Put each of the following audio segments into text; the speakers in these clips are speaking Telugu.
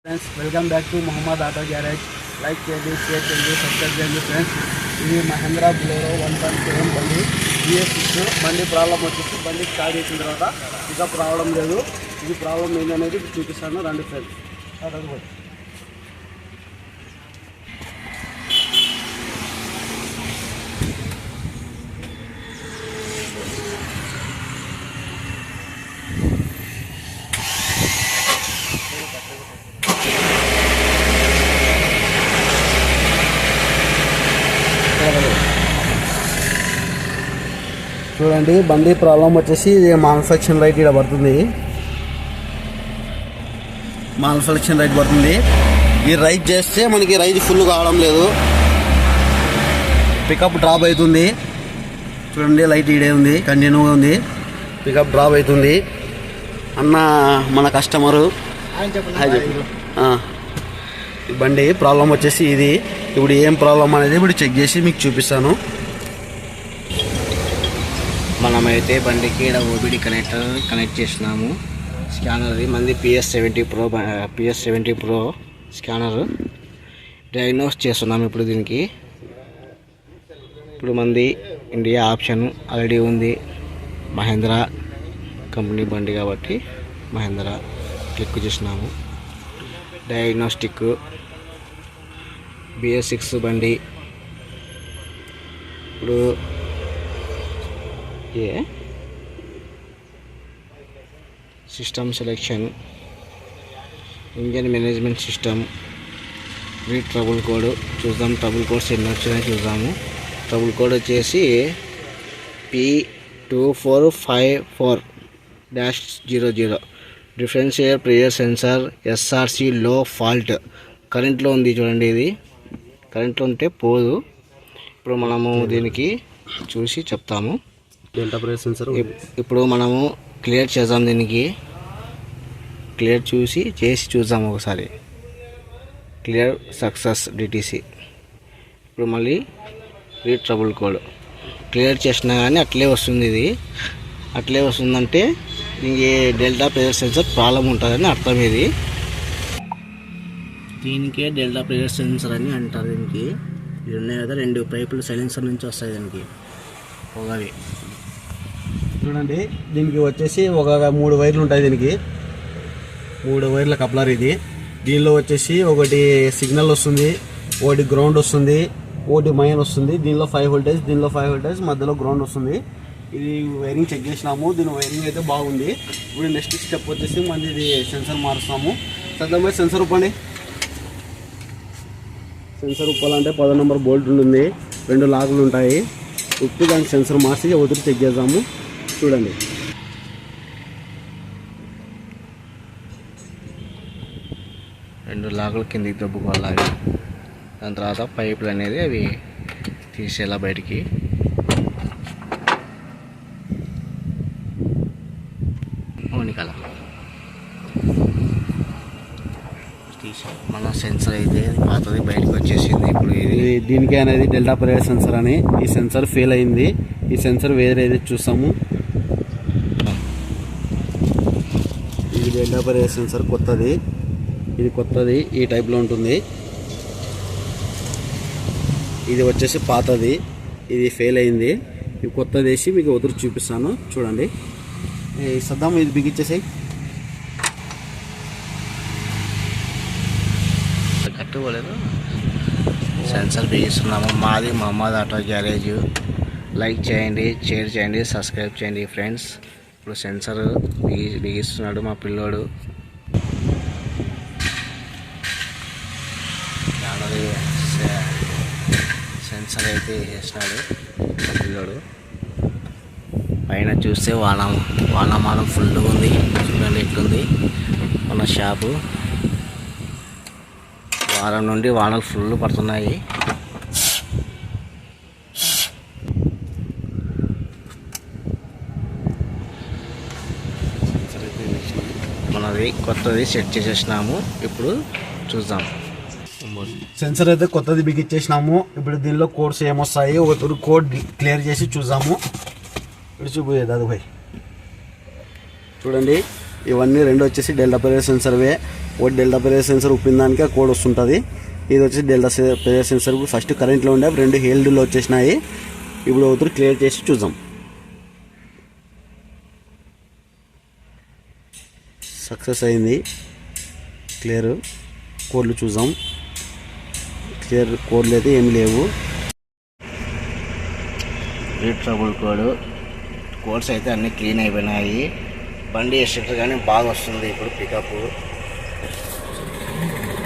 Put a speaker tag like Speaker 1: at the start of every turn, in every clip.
Speaker 1: Friends welcome back to Mohammed auto garage. Like చేయండి, షేర్ చేయండి, సబ్స్క్రైబ్ చేయండి ఫ్రెండ్స్. ఇది మహేంద్ర బొలెరో 1.7 బండి BS6 బండి. ప్రాబ్లం వచ్చేసి బండి స్టార్ట్ చేసిన తర్వాత పికప్ రావడం లేదు. ఇది ప్రాబ్లం ఏంటనేది చూపిస్తాను రండి ఫ్రెండ్స్. చూడండి, బండి ప్రాబ్లం వచ్చేసి మ్యానుఫ్యాక్చరింగ్ రైట్ ఇక్కడ పడుతుంది. మ్యానుఫ్యాక్చరింగ్ రైట్ పడుతుంది. ఈ రైట్ చేస్తే మనకి రైట్ ఫుల్ కావడం లేదు, పికప్ డ్రాప్ అవుతుంది. చూడండి, లైట్ ఈడే ఉంది, కంటిన్యూగా ఉంది, పికప్ డ్రాప్ అవుతుంది. అన్న మన కస్టమరు ఈ బండి ప్రాబ్లం వచ్చేసి ఇది. ఇప్పుడు ఏం ప్రాబ్లం అనేది ఇప్పుడు చెక్ చేసి మీకు చూపిస్తాను.
Speaker 2: మనమైతే బండికి ఇక్కడ ఓబిడి కనెక్ట్ చేసినాము. స్కానర్ మంది PS70 Pro స్కానర్ డయాగ్నోస్ చేస్తున్నాము ఇప్పుడు దీనికి. ఇప్పుడు మంది ఇండియా ఆప్షన్ ఆల్రెడీ ఉంది. మహేంద్ర కంపెనీ బండి కాబట్టి మహేంద్ర క్లిక్ చేసినాము. డయాగ్నోస్టిక్ BS6 బండి. ఇప్పుడు system selection, engine management system, read trouble code చూద్దాం. ట్రబుల్ కోడ్స్ ఎన్ని వచ్చినాయో చూద్దాము. ట్రబుల్ కోడ్ వచ్చేసి P2454-00. Differential pressure sensor SRC లో ఫాల్ట్. కరెంట్లో ఉంది చూడండి, ఇది కరెంట్లో ఉంటే పోదు. ఇప్పుడు మనము దీనికి చూసి చెప్తాము.
Speaker 1: డెల్టా ప్రెషర్ సెన్సార్
Speaker 2: ఇప్పుడు మనము క్లియర్ చేద్దాం. దీనికి క్లియర్ చేసి చూద్దాం ఒకసారి. Clear success DTC. ఇప్పుడు మళ్ళీ రీడ్ ట్రబుల్ కోడ్ క్లియర్ చేసినా కానీ అట్లే వస్తుంది. ఇది అట్లే వస్తుందంటే దీనికి డెల్టా ప్రెషర్ సెన్సార్ ప్రాబ్లం ఉంటుందని అర్థం. ఇది దీనికే డెల్టా ప్రెషర్ సెన్సార్ అని అంటారు. దీనికి ఇది ఉన్నాయి కదా, 2 పైపులు సైలెన్సర్ నుంచి వస్తాయి దీనికి పొగవి.
Speaker 1: చూడండి, దీనికి వచ్చేసి ఒక 3 వైర్లు ఉంటాయి. దీనికి 3 వైర్ల కప్లర్ ఇది. దీనిలో వచ్చేసి ఒకటి సిగ్నల్ వస్తుంది, ఒకటి గ్రౌండ్ వస్తుంది, ఒకటి మైన్ వస్తుంది. దీనిలో 5 వోల్టేజ్, దీనిలో 5 వోల్టేజ్, మధ్యలో గ్రౌండ్ వస్తుంది. ఇది వైరింగ్ చెక్ చేసినాము. దీని వైరింగ్ అయితే బాగుంది. ఇప్పుడు నెక్స్ట్ స్టెప్ వచ్చేసి మళ్ళీ ఇది సెన్సర్ మారుస్తాము. సద్దమే సెన్సర్ ఉప్పండి. సెన్సర్ ఉప్పాలంటే 10 నెంబర్ బోల్ట్ ఉంటుంది, 2 లాకులు ఉంటాయి. ఉప్పి దానికి సెన్సర్ మార్చి ఒత్తిడి చెక్ చేద్దాము. చూడండి,
Speaker 2: రెండు లాగులు కిందికి దొబ్బుకోవాలి. అవి దాని తర్వాత పైపులు అనేది అవి తీసేలా బయటికి. ఓనికల తీసే మన సెన్సర్ అయితే పాతది బయటకు వచ్చేసింది. ఇప్పుడు ఇది
Speaker 1: దీనికి అనేది డెల్టా ప్రెషర్ సెన్సర్ అని. ఈ సెన్సర్ ఫెయిల్ అయింది. ఈ సెన్సర్ వేరేది చూస్తాము. ఇది డెల్టా ప్రెషర్ సెన్సర్ కొత్తది. ఇది కొత్తది, ఈ టైప్లో ఉంటుంది. ఇది వచ్చేసి పాతది, ఇది ఫెయిల్ అయింది. ఇది కొత్తది వేసి మీకు ఒత్తిడి చూపిస్తాను. చూడండి, సద్దాం ఇది బిగించేసాయి.
Speaker 2: కట్టుకోలేదు. సెన్సర్ బిగిస్తున్నాము. మాది మొహమ్మద్ ఆటో గ్యారేజ్. లైక్ చేయండి, షేర్ చేయండి, సబ్స్క్రైబ్ చేయండి ఫ్రెండ్స్. ఇప్పుడు సెన్సర్ బిగిస్తున్నాడు మా పిల్లోడు. సెన్సర్ అయితే వేసినాడు మా పిల్లోడు. పైన చూస్తే వానమానం ఫుల్గా ఉంది. చూడండి ఎట్లుంది మన షాపు. వారం నుండి వానలు ఫుల్ పడుతున్నాయి. మనది కొత్తది సెట్ చేసేసినాము. ఇప్పుడు చూద్దాం.
Speaker 1: సెన్సర్ అయితే కొత్తది బిగించేసినాము. ఇప్పుడు దీనిలో కోడ్స్ ఏమొస్తాయి ఒక కోడ్ క్లియర్ చేసి చూద్దాము. విడిచిపోయేది అది పోయి చూడండి, ఇవన్నీ రెండు వచ్చేసి డెల్టా ప్రెషర్ సెన్సర్వే. ఒకటి డెల్టా ప్రెజర్ సెన్సర్ ఉప్పిన దానికి ఆ కోడ్ వస్తుంటుంది. ఇది వచ్చేసి డెల్టా ప్రెజర్ సెన్సర్ ఫస్ట్ కరెంట్లో ఉండే 2 హెల్డ్లో వచ్చేసినాయి. ఇప్పుడు ఒకరు క్లియర్ చేసి చూద్దాం. సక్సెస్ అయింది. క్లియర్ కోడ్లు చూద్దాం. క్లియర్ కోడ్లు అయితే ఏమి లేవు.
Speaker 2: ట్రబుల్ కోడ్స్ అయితే అన్నీ క్లీన్ అయిపోయినాయి. బండి ఎస్టేటర్ కానీ బాగా వస్తుంది. ఇప్పుడు పికప్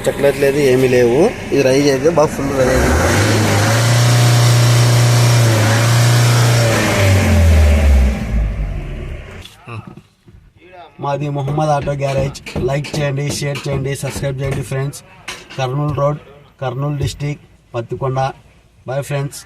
Speaker 1: చెక్లెట్ లేదు, ఏమీ లేవు. ఇది రైజ్ అయితే బాగా ఫుల్ రైజ్ అయింది. మాది మొహమ్మద్ ఆటో గ్యారేజ్. లైక్ చేయండి, షేర్ చేయండి, సబ్స్క్రైబ్ చేయండి friends. Kurnool road, Kurnool district, Pattikonda. Bye friends.